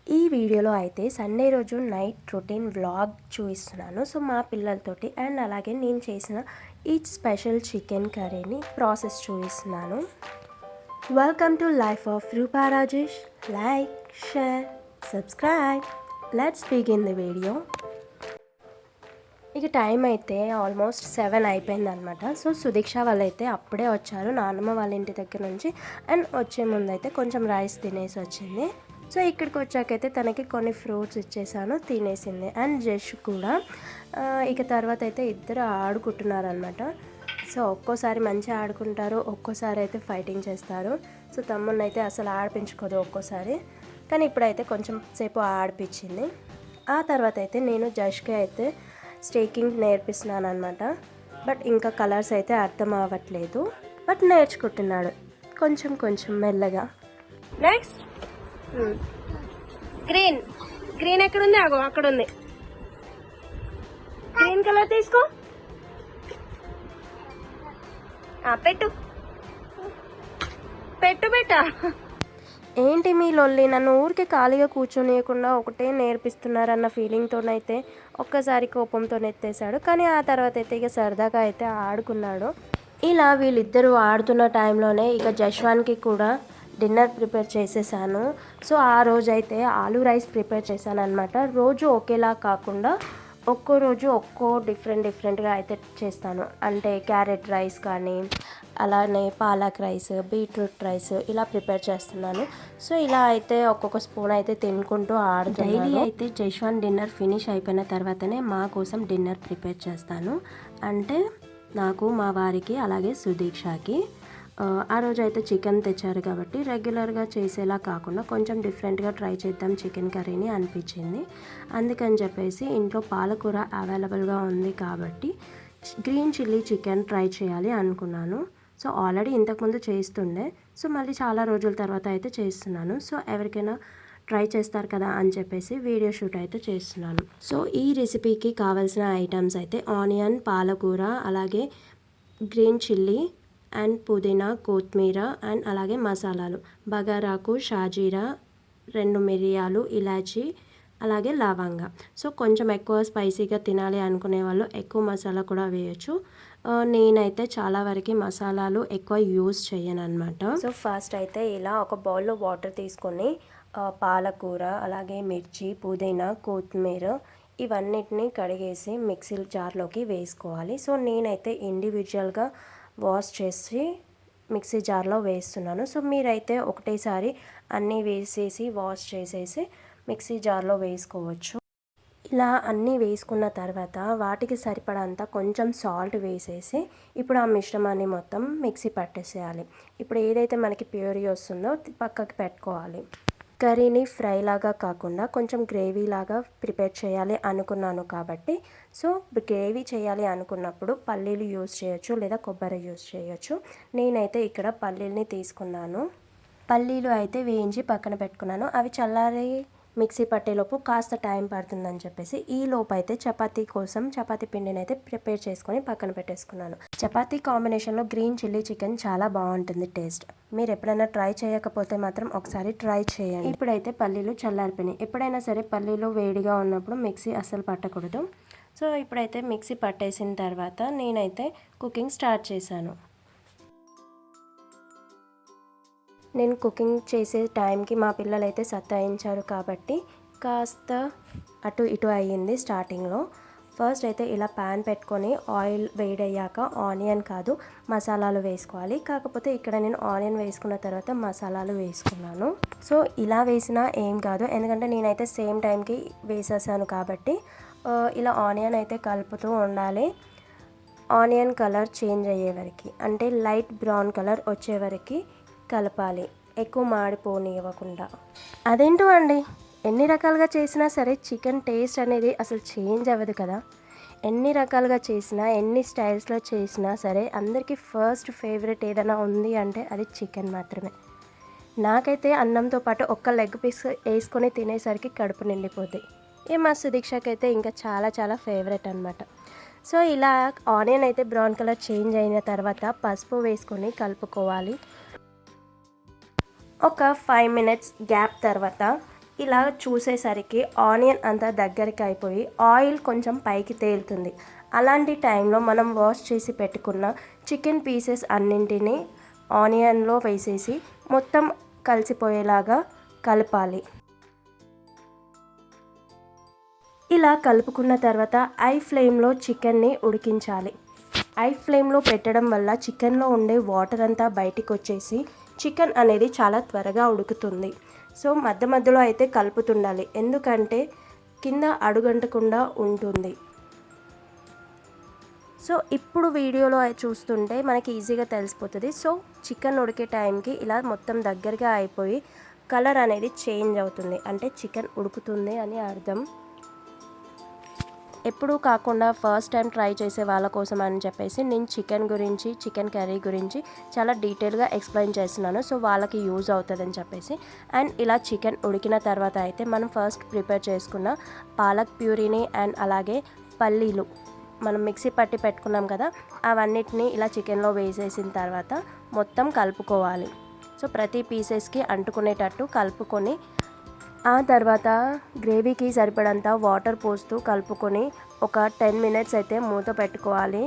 ఈ వీడియోలో అయితే సండే రోజు నైట్ రొటీన్ వ్లాగ్ చూపిస్తున్నాను. సో మా పిల్లలతోటి అండ్ అలాగే నేను చేసిన ఈ స్పెషల్ చికెన్ కర్రీని ప్రాసెస్ చూపిస్తున్నాను. Welcome to life of Rupa Rajesh. Like, share, subscribe. Let's begin the video. ఇక టైం అయితే ఆల్మోస్ట్ 7 అయిపోయిందనమాట. సో సుదీక్ష వాళ్ళైతే అప్పుడే వచ్చారు నాన్నమ్మ వాళ్ళ ఇంటి దగ్గర నుంచి. అండ్ వచ్చే ముందు అయితే కొంచెం రైస్ తినేసి వచ్చింది. సో ఇక్కడికి వచ్చాకైతే తనకి కొన్ని ఫ్రూట్స్ ఇచ్చేసాను, తినేసింది. అండ్ జష్ కూడా. ఇక తర్వాత అయితే ఇద్దరు ఆడుకుంటున్నారనమాట. సో ఒక్కోసారి మంచిగా ఆడుకుంటారు, ఒక్కోసారి అయితే ఫైటింగ్ చేస్తారు. సో తమ్ముడిని అయితే అసలు ఆడిపించుకోదు ఒక్కోసారి, కానీ ఇప్పుడైతే కొంచెం సేపు ఆడిపించింది. ఆ తర్వాత అయితే నేను జష్కి అయితే స్టేకింగ్ నేర్పిస్తున్నాను అనమాట. బట్ ఇంకా కలర్స్ అయితే అర్థం అవ్వట్లేదు, బట్ నేర్చుకుంటున్నాడు కొంచెం కొంచెం మెల్లగా. Next green. గ్రీన్ ఎక్కడుంది? అగో అక్కడ ఉంది. గ్రీన్ కలర్ తీసుకో, పెట్టు పెట్టు బెట్టా. ఏంటి మీ లొల్లి? నన్ను ఊరికే ఖాళీగా కూర్చొనియకుండా ఒకటే నేర్పిస్తున్నారన్న ఫీలింగ్తోనైతే ఒక్కసారి కోపంతో ఎత్తేసాడు. కానీ ఆ తర్వాత అయితే ఇక సరదాగా అయితే ఆడుకున్నాడు. ఇలా వీళ్ళిద్దరూ ఆడుతున్న టైంలోనే ఇక జశ్వాన్కి కూడా డిన్నర్ ప్రిపేర్ చేసేసాను. సో ఆ రోజైతే ఆలూ రైస్ ప్రిపేర్ చేశాను అనమాట. రోజు ఒకేలా కాకుండా ఒక్కో రోజు ఒక్కో డిఫరెంట్గా అయితే చేస్తాను. అంటే క్యారెట్ రైస్ కానీ, అలానే పాలక్ రైస్, బీట్రూట్ రైస్ ఇలా ప్రిపేర్ చేస్తున్నాను. సో ఇలా అయితే ఒక్కొక్క స్పూన్ అయితే తినుకుంటూ ఆడుతున్నాను. డైలీ అయితే జశ్వాన్ డిన్నర్ ఫినిష్ అయిపోయిన తర్వాతనే మా కోసం డిన్నర్ ప్రిపేర్ చేస్తాను. అంటే నాకు, మా వారికి, అలాగే సుదీక్షకి. ఆ రోజు అయితే చికెన్ తెచ్చారు కాబట్టి రెగ్యులర్గా చేసేలా కాకుండా కొంచెం డిఫరెంట్గా ట్రై చేద్దాం చికెన్ కర్రీని అనిపించింది. అందుకని చెప్పేసి ఇంట్లో పాలకూర అవైలబుల్గా ఉంది కాబట్టి గ్రీన్ చిల్లీ చికెన్ ట్రై చేయాలి అనుకున్నాను. సో ఆల్రెడీ ఇంతకుముందు చేస్తుండే, సో మళ్ళీ చాలా రోజుల తర్వాత అయితే చేస్తున్నాను. సో ఎవరికైనా ట్రై చేస్తారు కదా అని చెప్పేసి వీడియో షూట్ అయితే చేస్తున్నాను. సో ఈ రెసిపీకి కావాల్సిన ఐటమ్స్ అయితే ఆనియన్, పాలకూర, అలాగే గ్రీన్ చిల్లీ అండ్ పుదీనా, కొత్తిమీర అండ్ అలాగే మసాలాలు బగారాకు, షాజీరా, 2 మిరియాలు, ఇలాచీ, అలాగే లవంగా. సో కొంచెం ఎక్కువ స్పైసీగా తినాలి అనుకునే వాళ్ళు ఎక్కువ మసాలా కూడా వేయచ్చు. నేనైతే చాలా వరకు మసాలాలు ఎక్కువ యూజ్ చేయను అనమాట. సో ఫస్ట్ అయితే ఇలా ఒక బౌల్లో వాటర్ తీసుకొని పాలకూర, అలాగే మిర్చి, పుదీనా, కొత్తిమీర ఇవన్నిటిని కడిగేసి మిక్సీ జార్లోకి వేసుకోవాలి. సో నేనైతే ఇండివిజువల్గా వాష్ చేసి మిక్సీ జార్లో వేస్తున్నాను. సో మీరైతే ఒకటేసారి అన్నీ వేసేసి వాష్ చేసేసి మిక్సీ జార్లో వేసుకోవచ్చు. ఇలా అన్నీ వేసుకున్న తర్వాత వాటికి సరిపడంత కొంచెం సాల్ట్ వేసేసి ఇప్పుడు ఆ మిశ్రమాన్ని మొత్తం మిక్సీ పట్టేసేయాలి. ఇప్పుడు ఏదైతే మనకి ప్యూరీ వస్తుందో పక్కకి పెట్టుకోవాలి. కర్రీని ఫ్రై లాగా కాకుండా కొంచెం గ్రేవీ లాగా ప్రిపేర్ చేయాలి అనుకున్నాను కాబట్టి, సో గ్రేవీ చేయాలి అనుకున్నప్పుడు పల్లీలు యూజ్ చేయొచ్చు లేదా కొబ్బరి యూజ్ చేయొచ్చు. నేనైతే ఇక్కడ పల్లీలని తీసుకున్నాను. పల్లీలు అయితే వేయించి పక్కన పెట్టుకున్నాను. అవి చల్లారి మిక్సీ పట్టేలోపు కాస్త టైం పడుతుందని చెప్పేసి ఈ లోపు అయితే చపాతీ కోసం చపాతీ పిండిని అయితే ప్రిపేర్ చేసుకొని పక్కన పెట్టేసుకున్నాను. చపాతీ కాంబినేషన్లో గ్రీన్ చిల్లీ చికెన్ చాలా బాగుంటుంది టేస్ట్. మీరు ఎప్పుడైనా ట్రై చేయకపోతే మాత్రం ఒకసారి ట్రై చేయండి. ఇప్పుడైతే పల్లీలు చల్లారిపోయినాయి. ఎప్పుడైనా సరే పల్లీలు వేడిగా ఉన్నప్పుడు మిక్సీ అస్సలు పట్టకూడదు. సో ఇప్పుడైతే మిక్సీ పట్టేసిన తర్వాత నేనైతే కుకింగ్ స్టార్ట్ చేశాను. నేను కుకింగ్ చేసే టైంకి మా పిల్లలు అయితే సతాయించారు కాబట్టి కాస్త అటు ఇటు అయ్యింది స్టార్టింగ్లో. ఫస్ట్ అయితే ఇలా ప్యాన్ పెట్టుకొని ఆయిల్ వేడయ్యాక ఆనియన్ కాదు మసాలాలు వేసుకోవాలి. కాకపోతే ఇక్కడ నేను ఆనియన్ వేసుకున్న తర్వాత మసాలాలు వేసుకున్నాను. సో ఇలా వేసినా ఏం కాదు, ఎందుకంటే నేనైతే సేమ్ టైంకి వేసేసాను కాబట్టి ఇలా ఆనియన్ అయితే కలుపుతూ ఉండాలి. ఆనియన్ కలర్ చేంజ్ అయ్యే వరకు, అంటే లైట్ బ్రౌన్ కలర్ వచ్చే వరకు కలపాలి, ఎక్కువ మాడిపోనివ్వకుండా. అదేంటో అండి, ఎన్ని రకాలుగా చేసినా సరే చికెన్ టేస్ట్ అనేది అసలు చేంజ్ అవ్వదు కదా. ఎన్ని రకాలుగా చేసినా, ఎన్ని స్టైల్స్లో చేసినా సరే అందరికీ ఫస్ట్ ఫేవరెట్ ఏదైనా ఉంది అంటే అది చికెన్ మాత్రమే. నాకైతే అన్నంతో పాటు ఒక్క లెగ్ పీస్ వేసుకొని తినేసరికి కడుపు నిండిపోద్ది. మా సుదీక్షకి అయితే ఇంకా చాలా చాలా ఫేవరెట్ అనమాట. సో ఇలా ఆనియన్ అయితే బ్రౌన్ కలర్ చేంజ్ అయిన తర్వాత పసుపు వేసుకొని కలుపుకోవాలి. ఒక 5 minutes గ్యాప్ తర్వాత ఇలా చూసేసరికి ఆనియన్ అంతా దగ్గరికి అయిపోయి ఆయిల్ కొంచెం పైకి తేలుతుంది. అలాంటి టైంలో మనం వాష్ చేసి పెట్టుకున్న చికెన్ పీసెస్ అన్నింటినీ ఆనియన్లో వేసేసి మొత్తం కలిసిపోయేలాగా కలపాలి. ఇలా కలుపుకున్న తర్వాత ఐ ఫ్లేమ్లో చికెన్ని ఉడికించాలి. ఐ ఫ్లేమ్లో పెట్టడం వల్ల చికెన్లో ఉండే వాటర్ అంతా బయటికి వచ్చేసి చికెన్ అనేది చాలా త్వరగా ఉడుకుతుంది. సో మధ్య మధ్యలో అయితే కలుపుతుండాలి, ఎందుకంటే కింద అడుగంటకుండా ఉంటుంది. సో ఇప్పుడు వీడియోలో చూస్తుంటే మనకి ఈజీగా తెలిసిపోతుంది. సో చికెన్ ఉడికే టైంకి ఇలా మొత్తం దగ్గరగా అయిపోయి కలర్ అనేది చేంజ్ అవుతుంది, అంటే చికెన్ ఉడుకుతుంది అని అర్థం. ఎప్పుడూ కాకుండా ఫస్ట్ టైం ట్రై చేసే వాళ్ళ కోసం అని చెప్పేసి నేను చికెన్ కర్రీ గురించి చాలా డీటెయిల్గా ఎక్స్ప్లెయిన్ చేస్తున్నాను. సో వాళ్ళకి యూజ్ అవుతుందని చెప్పేసి. అండ్ ఇలా చికెన్ ఉడికిన తర్వాత అయితే మనం ఫస్ట్ ప్రిపేర్ చేసుకున్న పాలక్ ప్యూరీని అండ్ అలాగే పల్లీలు మనం మిక్సీ పట్టి పెట్టుకున్నాం కదా, అవన్నిటిని ఇలా చికెన్లో వేసేసిన తర్వాత మొత్తం కలుపుకోవాలి. సో ప్రతి పీసెస్కి అంటుకునేటట్టు కలుపుకొని ఆ తర్వాత గ్రేవీకి సరిపడంత వాటర్ పోస్తూ కలుపుకొని ఒక 10 మినిట్స్ అయితే మూత పెట్టుకోవాలి.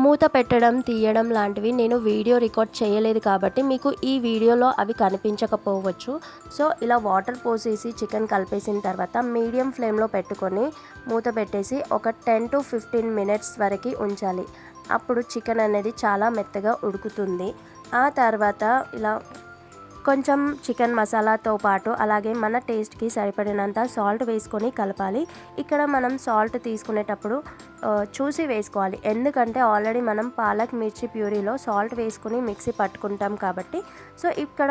మూత పెట్టడం తీయడం లాంటివి నేను వీడియో రికార్డ్ చేయలేదు కాబట్టి మీకు ఈ వీడియోలో అవి కనిపించకపోవచ్చు. సో ఇలా వాటర్ పోసేసి చికెన్ కలిపేసిన తర్వాత మీడియం ఫ్లేమ్లో పెట్టుకొని మూత పెట్టేసి ఒక 10 to 15 మినిట్స్ వరకు ఉంచాలి. అప్పుడు చికెన్ అనేది చాలా మెత్తగా ఉడుకుతుంది. ఆ తర్వాత ఇలా కొంచెం చికెన్ మసాలాతో పాటు అలాగే మన టేస్ట్కి సరిపడినంత సాల్ట్ వేసుకొని కలపాలి. ఇక్కడ మనం సాల్ట్ తీసుకునేటప్పుడు చూసి వేసుకోవాలి, ఎందుకంటే ఆల్రెడీ మనం పాలక్ మిర్చి ప్యూరీలో సాల్ట్ వేసుకుని మిక్సీ పట్టుకుంటాం కాబట్టి. సో ఇక్కడ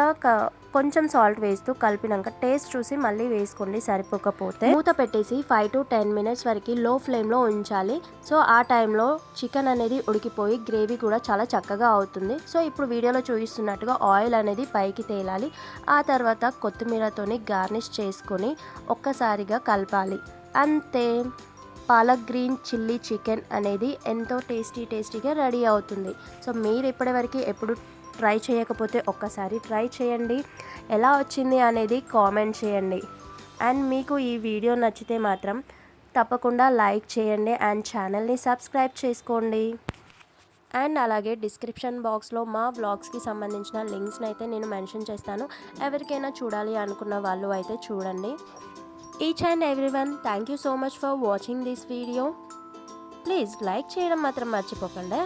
కొంచెం సాల్ట్ వేస్తూ కలిపినాక టేస్ట్ చూసి మళ్ళీ వేసుకోండి, సరిపోకపోతే. మూత పెట్టేసి 5 to 10 మినిట్స్ వరకు లో ఫ్లేమ్లో ఉంచాలి. సో ఆ టైంలో చికెన్ అనేది ఉడికిపోయి గ్రేవీ కూడా చాలా చక్కగా అవుతుంది. సో ఇప్పుడు వీడియోలో చూపిస్తున్నట్టుగా ఆయిల్ అనేది పైకి తేలాలి. ఆ తర్వాత కొత్తిమీరతోని గార్నిష్ చేసుకొని ఒక్కసారిగా కలపాలి. అంతే, పాలక్ గ్రీన్ చిల్లీ చికెన్ అనేది ఎంతో టేస్టీగా రెడీ అవుతుంది. సో మీరు ఇప్పటివరకు ఎప్పుడు ట్రై చేయకపోతే ఒక్కసారి ట్రై చేయండి. ఎలా వచ్చింది అనేది కామెంట్ చేయండి. అండ్ మీకు ఈ వీడియో నచ్చితే మాత్రం తప్పకుండా లైక్ చేయండి అండ్ ఛానల్ని సబ్స్క్రైబ్ చేసుకోండి. అండ్ అలాగే డిస్క్రిప్షన్ బాక్స్లో మా వ్లాగ్స్కి సంబంధించిన లింక్స్ని అయితే నేను మెన్షన్ చేస్తాను. ఎవరికైనా చూడాలి అనుకున్న వాళ్ళు అయితే చూడండి. Each and everyone, thank you so much for watching this video. Please like చేయడం మాత్రం మర్చిపోకండి.